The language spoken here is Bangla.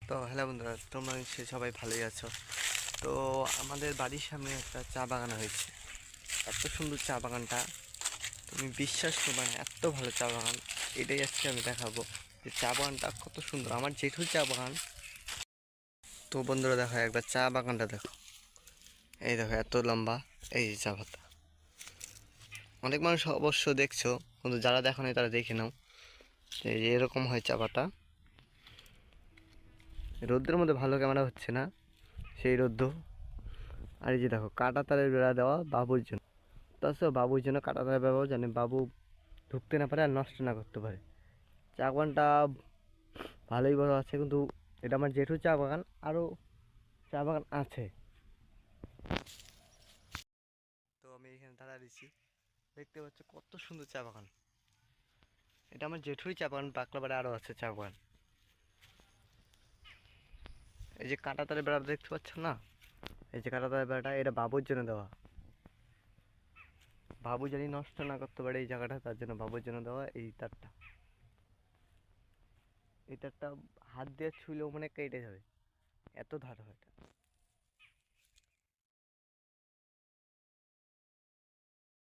তো হ্যালো বন্ধুরা, তোমরা নিশ্চয়ই সবাই ভালোই আছো। তো আমাদের বাড়ির সামনে একটা চা বাগান হয়েছে। এত সুন্দর চা বাগানটা, তুমি বিশ্বাস করবে না, এত ভালো চা বাগান। এটাই আজকে আমি দেখাবো যে চা বাগানটা কত সুন্দর, আমার জেঠুর চা বাগান। তো বন্ধুরা দেখো, একবার চা বাগানটা দেখো। এই দেখো এত লম্বা, এই যে চা পাতা। অনেক মানুষ অবশ্য দেখছো, কিন্তু যারা দেখো না তারা দেখে নাও। এই যে এরকম হয় চা পাতা। রোদ্রের মধ্যে ভালো ক্যামেরা হচ্ছে না, সেই রোদ্দ। আর এই যে দেখো, কাঁটা তারের বেড়া দেওয়া বাবুর জন্য। তাছাড়া বাবুর জন্য কাঁটা তারের বেড়া জানে বাবু ঢুকতে না পারে আর নষ্ট না করতে পারে। চা বাগানটা ভালোই বড় আছে, কিন্তু এটা আমার জেঠুর চা বাগান। আরও চা বাগান আছে। তো আমি এখানে দাঁড়া দিচ্ছি, দেখতে পাচ্ছ কত সুন্দর চা বাগান। এটা আমার জেঠুরই চা বাগান, বাকলাবাড়ে আরও আছে চা বাগান। এই যে কাঁটা তারের বেড়াটা দেখতে পাচ্ছ না, এই যে কাঁটা তারের বেড়াটা, এটা বাবুর জন্য দেওয়া। বাবু জানি নষ্ট না করতে পারে এই জায়গাটা, তার জন্য বাবুর জন্য দেওয়া এই তারটা। এই তারটা হাত দিয়ে ছুঁলেও মানে কেটে যাবে, এত ধার হয় এটা।